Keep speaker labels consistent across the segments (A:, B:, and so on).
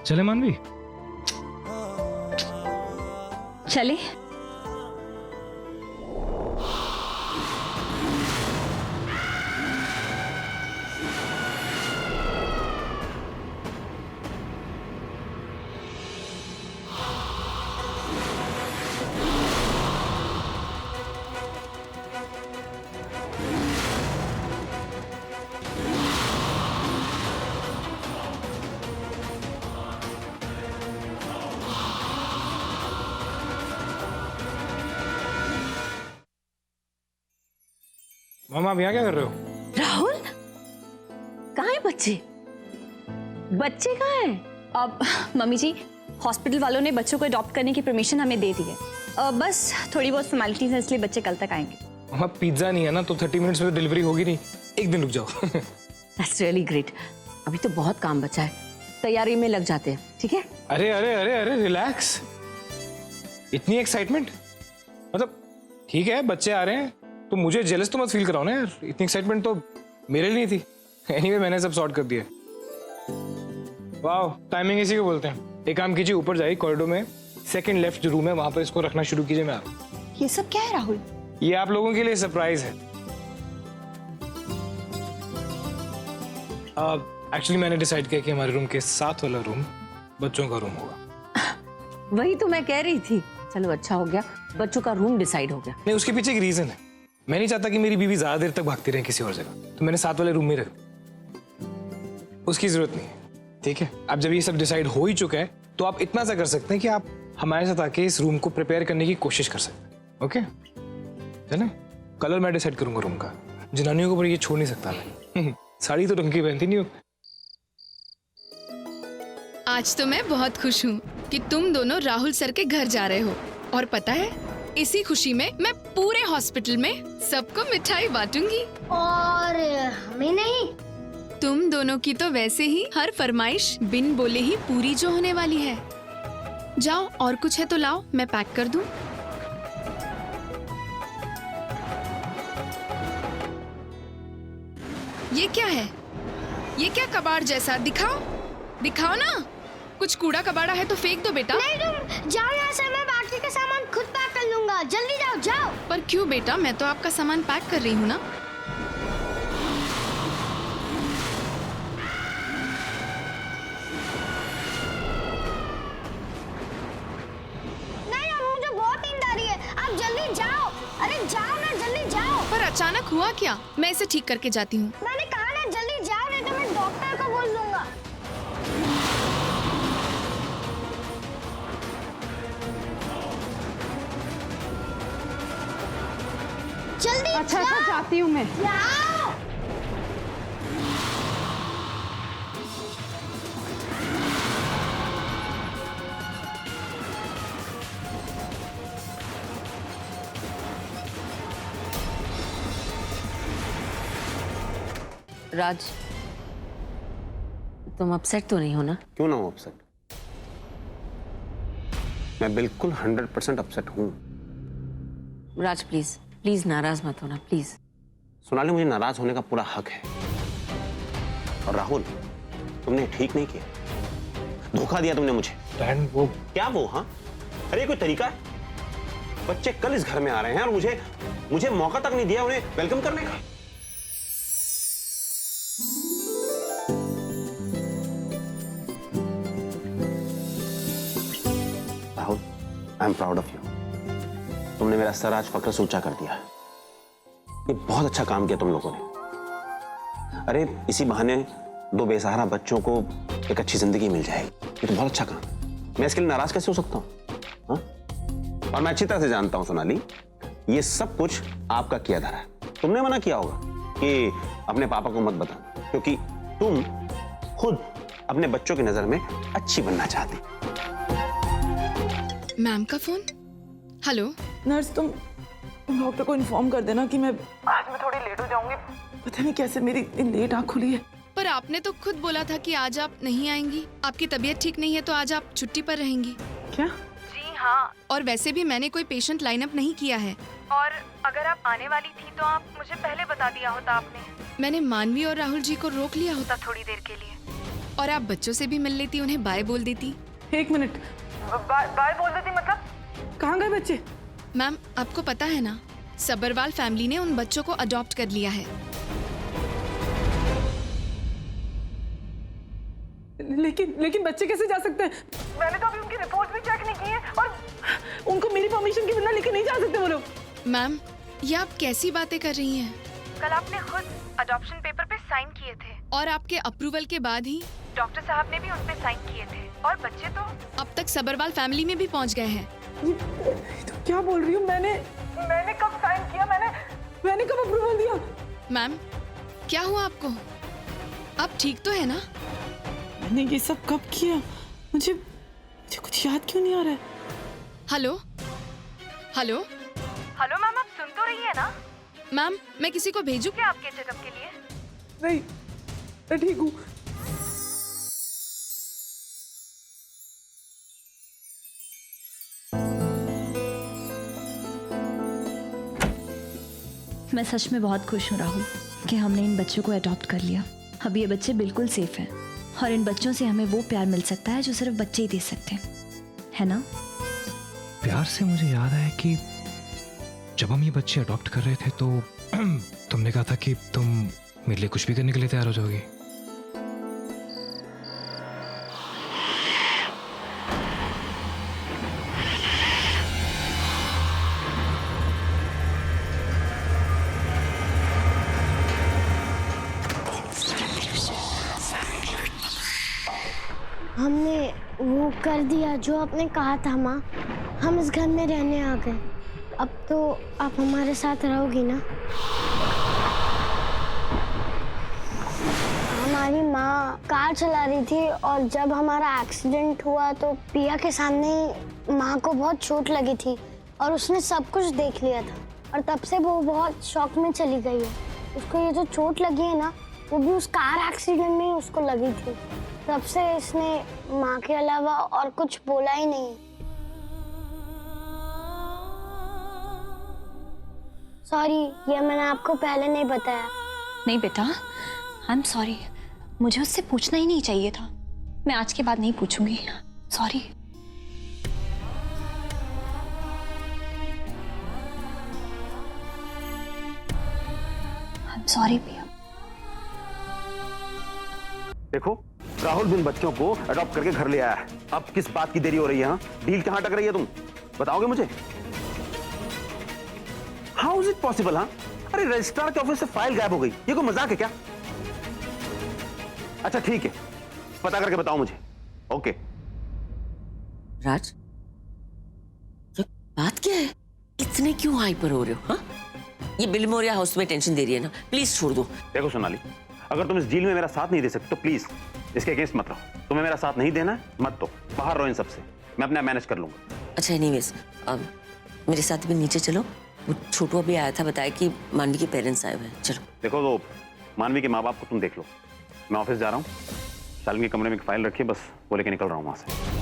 A: चले मानवी?
B: चले।
A: मामा आप यहाँ क्या कर रहे हो?
C: राहुल, कहाँ है बच्चे? बच्चे कहाँ हैं?
B: अब मम्मी जी, हॉस्पिटल वालों ने बच्चों को अडॉप्ट करने की परमिशन हमें दे दी है। बस थोड़ी बहुत फॉर्मेलिटीज है, इसलिए बच्चे कल तक आएंगे।
A: मामा पिज्जा नहीं है ना, तो 30 मिनट्स में तो डिलीवरी होगी नहीं। एक दिन रुक जाओ।
C: That's really great. अभी तो बहुत काम बचा है, तैयारी में लग जाते हैं, ठीक है?
A: अरे अरे अरे अरे रिलैक्स। इतनी एक्साइटमेंट? मतलब ठीक है बच्चे आ रहे हैं तो मुझे जेलस तो मत फील कराओ ना यार। इतनी एक्साइटमेंट तो मेरे लिए नहीं थी। एनीवे मैंने सब सॉर्ट कर दिया। वाह, टाइमिंग इसी को बोलते हैं। एक काम कीजिए, ऊपर जाइए कॉरिडोर में सेकंड लेफ्ट जो रूम है वहां पर इसको रखना शुरू कीजिए। मैं आ रहा हूं।
B: ये सब क्या है राहुल?
A: ये आप लोगों के लिए सरप्राइज है। एक्चुअली मैंने डिसाइड किया कि हमारे रूम के साथ वाला रूम बच्चों का रूम होगा।
C: वही तो मैं कह रही थी। चलो अच्छा हो गया, बच्चों का रूम डिसाइड हो गया।
A: नहीं, उसके पीछे एक रीजन है। मैं नहीं चाहता कि मेरी बीवी ज्यादा देर तक भागती रहे किसी और जगह, तो मैंने साथ वाले रूम में रख दिया। उसकी जरूरत नहीं है, ठीक है? अब जब ये सब डिसाइड हो ही चुका है तो आप इतना सा कर सकते हैं कि आप हमारे साथ आके इस रूम को प्रिपेयर करने की कोशिश कर सकते हैं। ओके चले? कलर मैं डिसाइड करूंगा रूम का। जनानियों के ऊपर ये छोड़ नहीं सकता मैं। साड़ी तो ढंग की पहनती नहीं हो।
D: आज तो मैं बहुत खुश हूँ कि तुम दोनों राहुल सर के घर जा रहे हो। और पता है, इसी खुशी में मैं पूरे हॉस्पिटल में सबको मिठाई बांटूंगी।
E: और हमें नहीं?
D: तुम दोनों की तो वैसे ही हर फरमाइश बिन बोले ही पूरी जो होने वाली है। जाओ, और कुछ है तो लाओ, मैं पैक कर दूं। ये क्या है? ये क्या कबाड़ जैसा? दिखाओ दिखाओ ना। कुछ कूड़ा कबाड़ा है तो फेंक दो बेटा।
E: नहीं, तुम जाओ यहाँ से, मैं बाकी का सामान खुद पैक कर लूंगा। जल्दी जाओ जाओ।
D: पर क्यों बेटा, मैं तो आपका सामान पैक कर रही हूँ ना।
E: नहीं, अब मुझे बहुत नींद आ रही है। आप जल्दी जाओ। अरे जाओ ना, जल्दी जाओ।
D: पर अचानक हुआ क्या? मैं इसे ठीक करके जाती हूँ।
E: मैंने कहा ना जल्दी जाओ, नहीं तो मैं डॉक्टर को बोल दूंगा। जल्दी
C: अच्छा
E: जाओ।
C: जाती हूँ मैं।
E: जाओ।
C: राज, तुम अपसेट तो नहीं हो ना?
F: क्यों ना हो अपसेट? मैं बिल्कुल 100% अपसेट हूं।
C: राज प्लीज प्लीज नाराज मत होना, प्लीज।
F: सोनाली, मुझे नाराज होने का पूरा हक है। और राहुल, तुमने ठीक नहीं किया। धोखा दिया तुमने मुझे।
A: डैड वो
F: क्या वो? हाँ, अरे कोई तरीका है? बच्चे कल इस घर में आ रहे हैं और मुझे मौका तक नहीं दिया उन्हें वेलकम करने का। Rahul, I am proud of you. तुमने मेरा सर आज फक्र से ऊंचा कर दिया। ये बहुत अच्छा काम किया तुम लोगों ने। अरे इसी बहाने दो बेसहारा बच्चों को एक अच्छी जिंदगी मिल जाएगी। ये तो बहुत अच्छा काम है। मैं इसके लिए नाराज कैसे हो सकता हूँ? हाँ? और मैं अच्छी तरह से जानता हूं सोनाली, ये सब कुछ आपका किया धरा है। तुमने मना किया होगा कि अपने पापा को मत बताना, क्योंकि तुम खुद अपने बच्चों की नजर में अच्छी बनना चाहती।
D: मैम का फोन। हेलो
G: नर्स, तुम डॉक्टर को इन्फॉर्म कर देना कि मैं थोड़ी लेट हो जाऊंगी। पता नहीं कैसे मेरी इतनी लेट आँख खुली है।
D: पर आपने तो खुद बोला था कि आज आप नहीं आएंगी। आपकी तबीयत ठीक नहीं है तो आज आप छुट्टी पर रहेंगी।
G: क्या?
D: जी हाँ, और वैसे भी मैंने कोई पेशेंट लाइन अप नहीं किया है।
H: और अगर आप आने वाली थी तो आप मुझे पहले बता दिया होता आपने।
D: मैंने मानवी और राहुल जी को रोक लिया होता
H: थोड़ी देर के लिए।
D: और आप बच्चों से भी मिल लेती, उन्हें बाय बोल देती।
G: 1 मिनट, बाय बोल देती मतलब? कहाँ गए बच्चे?
D: मैम, आपको पता है ना, सबरवाल फैमिली ने उन बच्चों को अडॉप्ट कर लिया है।
G: लेकिन बच्चे कैसे जा सकते हैं? मैंने तो अभी उनकी रिपोर्ट भी चेक नहीं की है और उनको मेरी परमिशन के बिना लेके नहीं जा सकते वो लोग।
D: मैम, ये आप कैसी बातें कर रही हैं?
H: कल आपने खुद अडॉप्शन पेपर पे साइन किए थे
D: और आपके अप्रूवल के बाद ही
H: डॉक्टर साहब ने भी उन पे साइन किए थे और बच्चे तो
D: अब तक सबरवाल फैमिली में भी पहुंच गए हैं।
G: तो क्या बोल रही हूँ? मैंने कब साइन किया? मैंने कब अप्रूवल दिया?
D: मैम, क्या हुआ आपको? आप ठीक तो है ना?
G: मैंने ये सब कब किया? मुझे कुछ याद क्यों नहीं आ रहा है?
D: हेलो हेलो
H: हेलो मैम, आप सुन तो रही है ना?
D: मैम, मैं किसी को भेजूं
H: क्या आपके चेकअप के लिए?
G: नहीं, मैं ठीक हूँ।
B: मैं सच में बहुत खुश हूँ राहुल कि हमने इन बच्चों को अडॉप्ट कर लिया। अब ये बच्चे बिल्कुल सेफ हैं और इन बच्चों से हमें वो प्यार मिल सकता है जो सिर्फ बच्चे ही दे सकते हैं, है ना?
A: प्यार से मुझे याद आया कि जब हम ये बच्चे अडॉप्ट कर रहे थे तो तुमने कहा था कि तुम मेरे लिए कुछ भी करने के लिए तैयार हो जाओगी।
E: हमने वो कर दिया जो आपने कहा था माँ। हम इस घर में रहने आ गए। अब तो आप हमारे साथ रहोगी ना? हमारी माँ कार चला रही थी और जब हमारा एक्सीडेंट हुआ तो पिया के सामने ही माँ को बहुत चोट लगी थी और उसने सब कुछ देख लिया था और तब से वो बहुत शॉक में चली गई है। उसको ये जो चोट लगी है ना, वो भी उस कार एक्सीडेंट में ही उसको लगी थी। तब से इसने माँ के अलावा और कुछ बोला ही नहीं। सॉरी, ये मैंने आपको पहले नहीं बताया।
B: नहीं बेटा, आई एम सॉरी। मुझे उससे पूछना ही नहीं चाहिए था। मैं आज के बाद नहीं पूछूंगी। सॉरी। आई एम सॉरी पिया।
F: देखो, राहुल भी इन बच्चों को अडॉप्ट करके घर ले आया है। अब किस बात की देरी हो रही है? हाँ, डील कहाँ अटक रही है? तुम बताओगे मुझे? How is it possible? हाँ, अरे रजिस्ट्रार के ऑफिस से फाइल गायब हो गई। ये कोई मजाक है क्या? अच्छा ठीक है, पता करके बताओ मुझे। ओके।
C: राज, ये बात क्या है? इतने क्यों हाइपर हो रहे हो? हाँ, ये बिलमोरिया हाउस में टेंशन दे रही है ना, प्लीज छोड़ दो।
F: देखो सोनाली, अगर तुम इस डील में मेरा साथ नहीं दे सकते तो प्लीज इसके अगेंस्ट मत रहो। तुम्हें मेरा साथ नहीं देना मत दो, बाहर रहो इन सबसे। मैं अपने आप मैनेज कर लूंगा।
C: अच्छा एनीवेज, मेरे साथ भी नीचे चलो। वो छोटू अभी आया था, बताया कि मानवी के पेरेंट्स आए हुए हैं। चलो।
F: देखो, वो मानवी के माँ बाप को तुम देख लो। मैं ऑफिस जा रहा हूँ। शालिनी के कमरे में एक फाइल रखी है, बस वो लेके निकल रहा हूँ वहां से।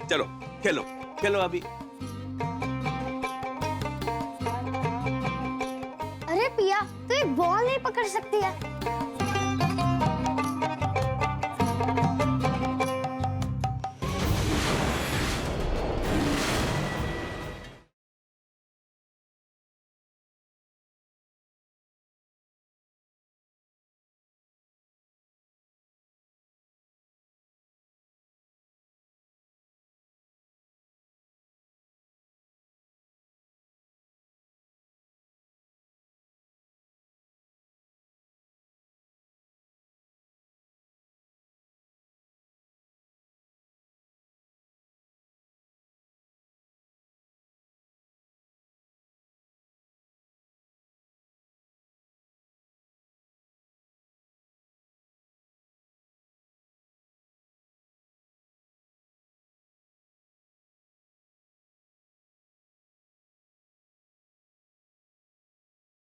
I: चलो खेलो खेलो अभी।
E: अरे पिया, तू एक बॉल नहीं पकड़ सकती है?